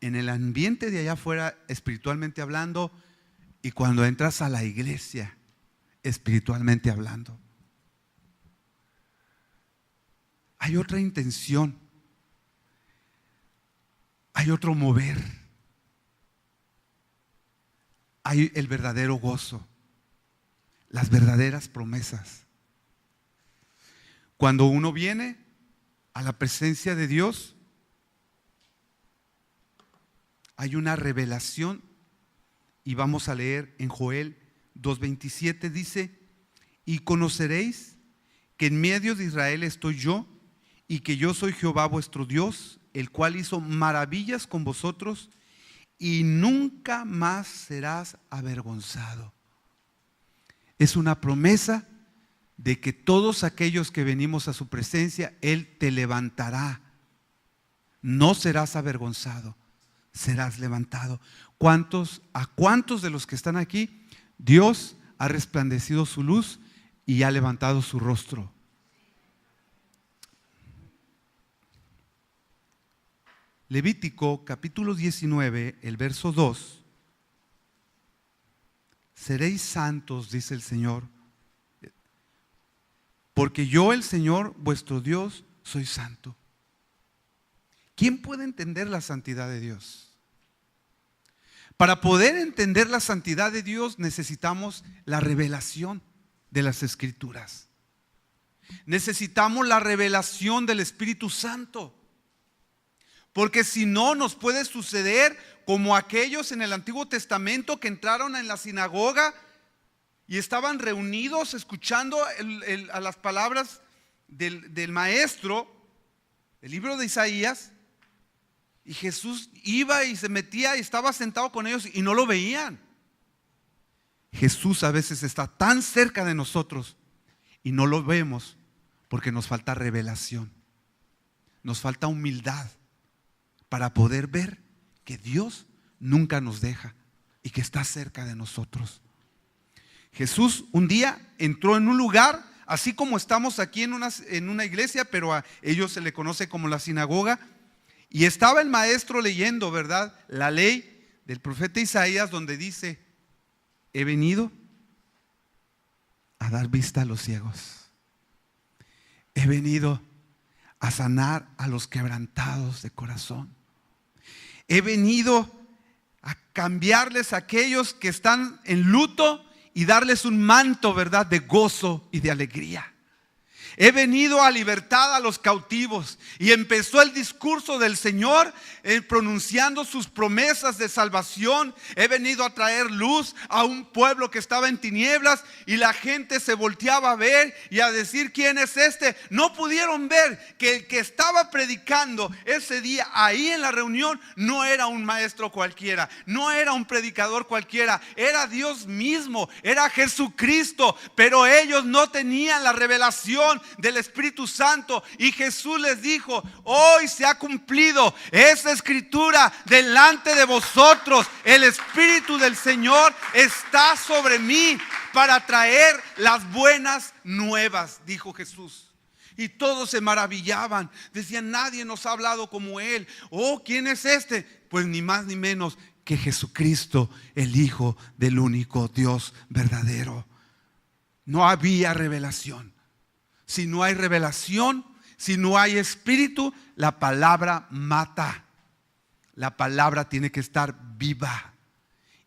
en el ambiente de allá afuera, espiritualmente hablando, y cuando entras a la iglesia, espiritualmente hablando. Hay otra intención, hay otro mover. Hay el verdadero gozo, las verdaderas promesas. Cuando uno viene a la presencia de Dios, hay una revelación, y vamos a leer en Joel 2:27, dice: y conoceréis que en medio de Israel estoy yo, y que yo soy Jehová vuestro Dios, el cual hizo maravillas con vosotros, y nunca más serás avergonzado. Es una promesa de que todos aquellos que venimos a su presencia, Él te levantará. No serás avergonzado, serás levantado. ¿A cuántos de los que están aquí Dios ha resplandecido su luz y ha levantado su rostro? Levítico capítulo 19, el verso 2. Seréis santos, dice el Señor, porque yo, el Señor vuestro Dios, soy santo. ¿Quién puede entender la santidad de Dios? Para poder entender la santidad de Dios necesitamos la revelación de las Escrituras. Necesitamos la revelación del Espíritu Santo. Porque si no, nos puede suceder como aquellos en el Antiguo Testamento que entraron en la sinagoga y estaban reunidos escuchando a las palabras del maestro, el libro de Isaías, y Jesús iba y se metía y estaba sentado con ellos y no lo veían. Jesús a veces está tan cerca de nosotros y no lo vemos porque nos falta revelación, nos falta humildad para poder ver que Dios nunca nos deja y que está cerca de nosotros. Jesús un día entró en un lugar, así como estamos aquí en una iglesia, pero a ellos se le conoce como la sinagoga, y estaba el maestro leyendo, ¿verdad?, la ley del profeta Isaías, donde dice: he venido a dar vista a los ciegos, he venido a sanar a los quebrantados de corazón, he venido a cambiarles a aquellos que están en luto y darles un manto, ¿verdad?, de gozo y de alegría. He venido a libertar a los cautivos. Y empezó el discurso del Señor pronunciando sus promesas de salvación. He venido a traer luz a un pueblo que estaba en tinieblas, y la gente se volteaba a ver y a decir: ¿quién es este? No pudieron ver que el que estaba predicando ese día ahí en la reunión no era un maestro cualquiera, no era un predicador cualquiera, era Dios mismo, era Jesucristo. Pero ellos no tenían la revelación del Espíritu Santo, y Jesús les dijo: hoy se ha cumplido esa escritura delante de vosotros. El Espíritu del Señor está sobre mí para traer las buenas nuevas, dijo Jesús. Y todos se maravillaban, decían: nadie nos ha hablado como Él. Oh, ¿quién es este? Pues ni más ni menos que Jesucristo, el Hijo del único Dios verdadero. No había revelación. Si no hay revelación, si no hay espíritu, la palabra mata. La palabra tiene que estar viva.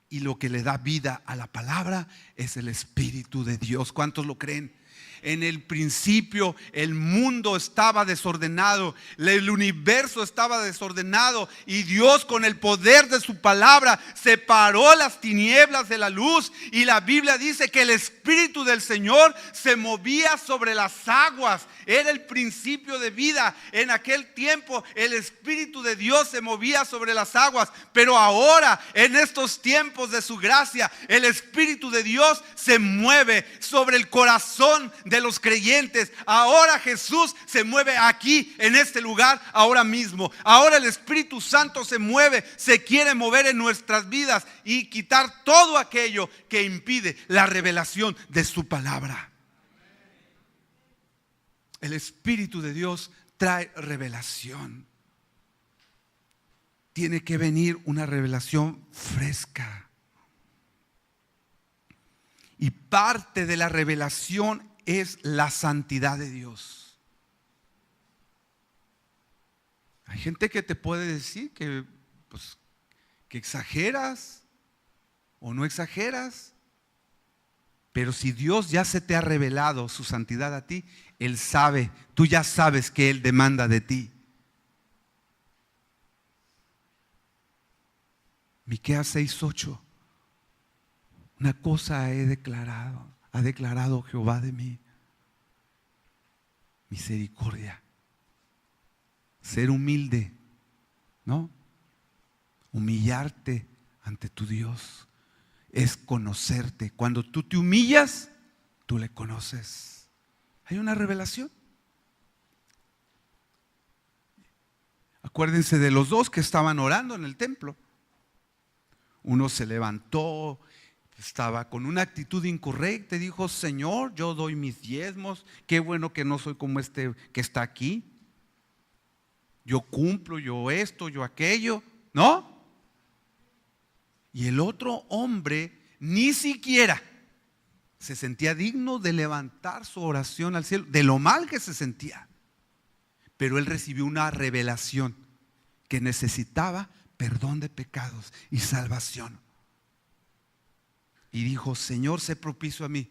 Y lo que le da vida a la palabra es el Espíritu de Dios. ¿Cuántos lo creen? En el principio el mundo estaba desordenado, el universo estaba desordenado, y Dios, con el poder de su palabra, separó las tinieblas de la luz. Y la Biblia dice que el Espíritu del Señor se movía sobre las aguas. Era el principio de vida. En aquel tiempo el Espíritu de Dios se movía sobre las aguas. Pero ahora, en estos tiempos de su gracia, el Espíritu de Dios se mueve sobre el corazón de los creyentes. Ahora Jesús se mueve aquí, en este lugar, ahora mismo. Ahora el Espíritu Santo se mueve, se quiere mover en nuestras vidas y quitar todo aquello que impide la revelación de su palabra. El Espíritu de Dios trae revelación. Tiene que venir una revelación fresca. Y parte de la revelación es la santidad de Dios. Hay gente que te puede decir que exageras o no exageras, pero si Dios ya se te ha revelado su santidad a ti, Él sabe, tú ya sabes que Él demanda de ti. Miqueas 6:8. Una cosa he declarado, ha declarado Jehová de mí: misericordia. Ser humilde, ¿no? Humillarte ante tu Dios es conocerte. Cuando tú te humillas, tú le conoces. Hay una revelación. Acuérdense de los dos que estaban orando en el templo. Uno se levantó, estaba con una actitud incorrecta y dijo: Señor, yo doy mis diezmos, qué bueno que no soy como este que está aquí. Yo cumplo, yo esto, yo aquello, ¿no? Y el otro hombre ni siquiera se sentía digno de levantar su oración al cielo, de lo mal que se sentía. Pero él recibió una revelación que necesitaba perdón de pecados y salvación. Y dijo: Señor, sé propicio a mí.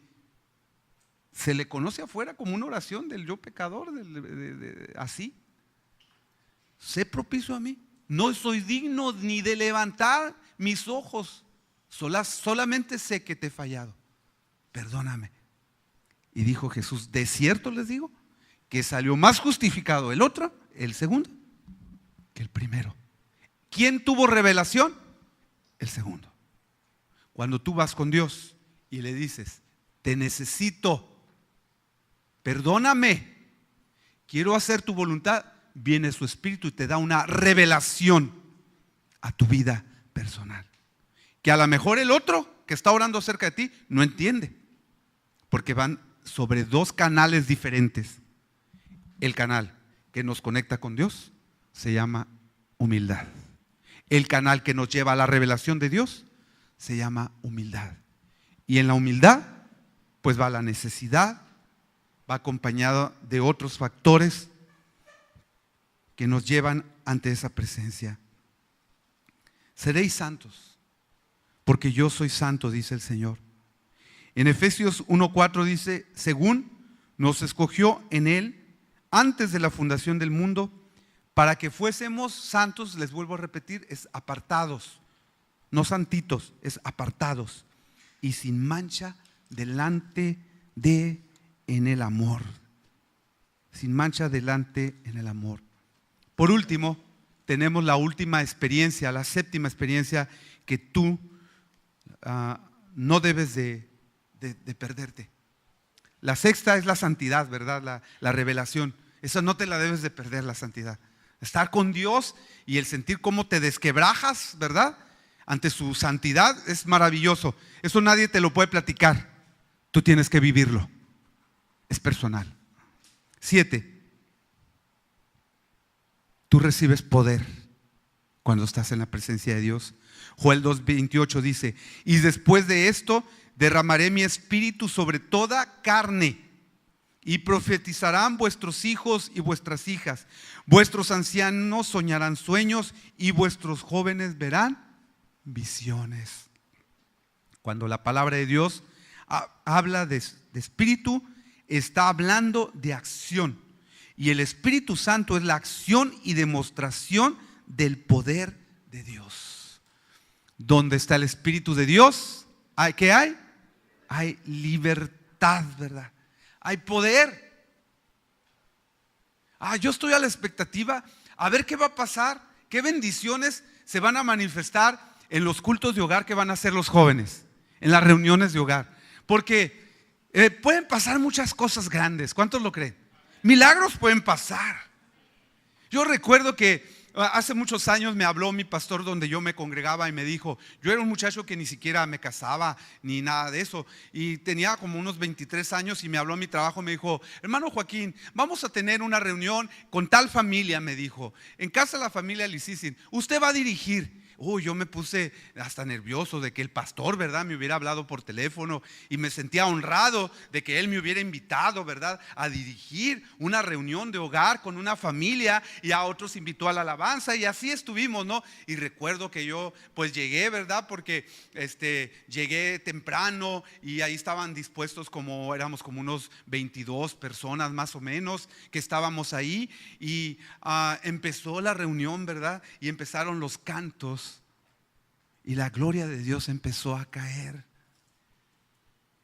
Se le conoce afuera como una oración del yo pecador, así. Sé propicio a mí. No soy digno ni de levantar mis ojos. Solamente sé que te he fallado. Perdóname. Y dijo Jesús: de cierto les digo que salió más justificado el otro, el segundo, que el primero. ¿Quién tuvo revelación? El segundo. Cuando tú vas con Dios y le dices: te necesito, perdóname, quiero hacer tu voluntad, viene su Espíritu y te da una revelación a tu vida personal, que a lo mejor el otro que está orando cerca de ti no entiende, porque van sobre dos canales diferentes. El canal que nos conecta con Dios se llama humildad. El canal que nos lleva a la revelación de Dios se llama humildad. Y en la humildad pues va la necesidad, va acompañado de otros factores que nos llevan ante esa presencia. Seréis santos, porque yo soy santo, dice el Señor. En Efesios 1:4 dice: según nos escogió en Él antes de la fundación del mundo para que fuésemos santos, les vuelvo a repetir, es apartados, no santitos, es apartados y sin mancha delante de en el amor. Sin mancha delante en el amor. Por último, tenemos la última experiencia, la séptima experiencia que tú no debes de perderte. La sexta es la santidad, ¿verdad? La revelación. Esa no te la debes de perder, la santidad. Estar con Dios y el sentir cómo te desquebrajas, ¿verdad? Ante su santidad es maravilloso. Eso nadie te lo puede platicar. Tú tienes que vivirlo. Es personal. 7. Tú recibes poder cuando estás en la presencia de Dios. Joel 2:28 dice: y después de esto derramaré mi espíritu sobre toda carne, y profetizarán vuestros hijos y vuestras hijas. Vuestros ancianos soñarán sueños y vuestros jóvenes verán visiones. Cuando la palabra de Dios habla de espíritu, está hablando de acción. Y el Espíritu Santo es la acción y demostración del poder de Dios. ¿Dónde está el Espíritu de Dios? ¿Qué hay? Hay libertad, ¿verdad? Hay poder. Yo estoy a la expectativa a ver qué va a pasar, qué bendiciones se van a manifestar en los cultos de hogar que van a hacer los jóvenes, en las reuniones de hogar. Porque pueden pasar muchas cosas grandes. ¿Cuántos lo creen? Milagros pueden pasar. Yo recuerdo que hace muchos años me habló mi pastor donde yo me congregaba y me dijo, yo era un muchacho que ni siquiera me casaba ni nada de eso, y tenía como unos 23 años y me habló a mi trabajo, me dijo: hermano Joaquín, vamos a tener una reunión con tal familia, me dijo, en casa de la familia Licicin, usted va a dirigir. Yo me puse hasta nervioso de que el pastor, ¿verdad?, me hubiera hablado por teléfono, y me sentía honrado de que él me hubiera invitado, ¿verdad?, a dirigir una reunión de hogar con una familia, y a otros invitó a la alabanza, y así estuvimos, ¿no? Y recuerdo que yo pues llegué, ¿verdad?, porque llegué temprano y ahí estaban dispuestos, éramos como unos 22 personas más o menos que estábamos ahí, y empezó la reunión, ¿verdad?, y empezaron los cantos. Y la gloria de Dios empezó a caer.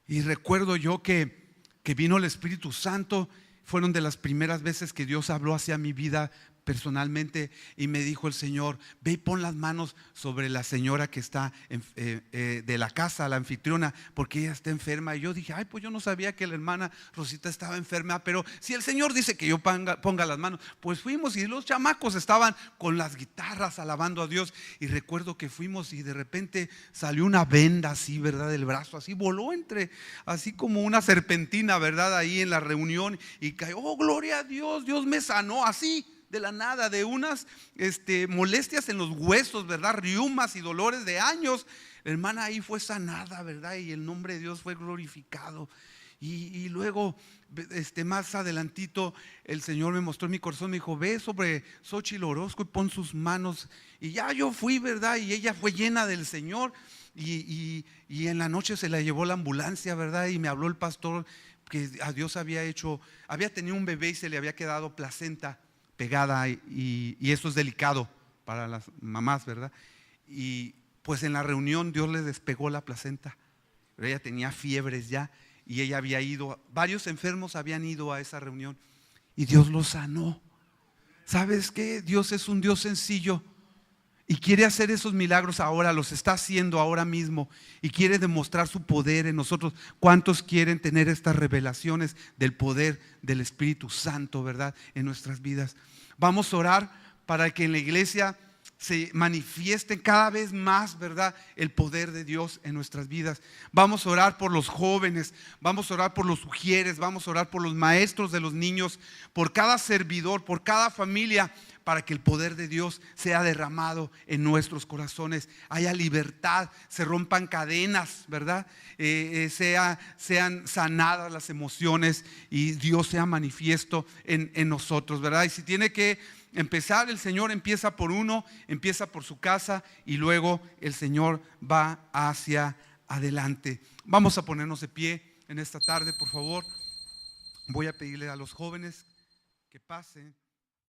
Y recuerdo yo que vino el Espíritu Santo. Fueron de las primeras veces que Dios habló hacia mi vida personalmente, y me dijo el Señor: ve y pon las manos sobre la señora que está de la casa, la anfitriona, porque ella está enferma. Y yo dije: pues yo no sabía que la hermana Rosita estaba enferma, pero si el Señor dice que yo ponga las manos, pues fuimos, y los chamacos estaban con las guitarras alabando a Dios. Y recuerdo que fuimos y de repente salió una venda así, ¿verdad?, del brazo, así voló así como una serpentina, ¿verdad?, ahí en la reunión, y cayó. Gloria a Dios, Dios me sanó así de la nada, de unas molestias en los huesos, ¿verdad?, riumas y dolores de años. La hermana ahí fue sanada, ¿verdad?, y el nombre de Dios fue glorificado. Y luego más adelantito el Señor me mostró en mi corazón, me dijo: ve sobre Xochitl Orozco y pon sus manos. Y ya yo fui, ¿verdad?, y ella fue llena del Señor, y en la noche se la llevó la ambulancia, ¿verdad?, y me habló el pastor que a Dios había tenido un bebé y se le había quedado placenta pegada, y eso es delicado para las mamás, ¿verdad? Y pues en la reunión Dios le despegó la placenta, pero ella tenía fiebres ya, y ella había ido, varios enfermos habían ido a esa reunión, y Dios los sanó. ¿Sabes qué? Dios es un Dios sencillo, y quiere hacer esos milagros ahora, los está haciendo ahora mismo, y quiere demostrar su poder en nosotros. ¿Cuántos quieren tener estas revelaciones del poder del Espíritu Santo, verdad, en nuestras vidas? Vamos a orar para que en la iglesia se manifieste cada vez más, ¿verdad?, el poder de Dios en nuestras vidas. Vamos a orar por los jóvenes, vamos a orar por los sugieres, vamos a orar por los maestros de los niños, por cada servidor, por cada familia, para que el poder de Dios sea derramado en nuestros corazones, haya libertad, se rompan cadenas, ¿verdad? Sean sanadas las emociones y Dios sea manifiesto en nosotros, ¿verdad? Y si tiene que empezar, el Señor empieza por uno, empieza por su casa, y luego el Señor va hacia adelante. Vamos a ponernos de pie en esta tarde, por favor. Voy a pedirle a los jóvenes que pasen.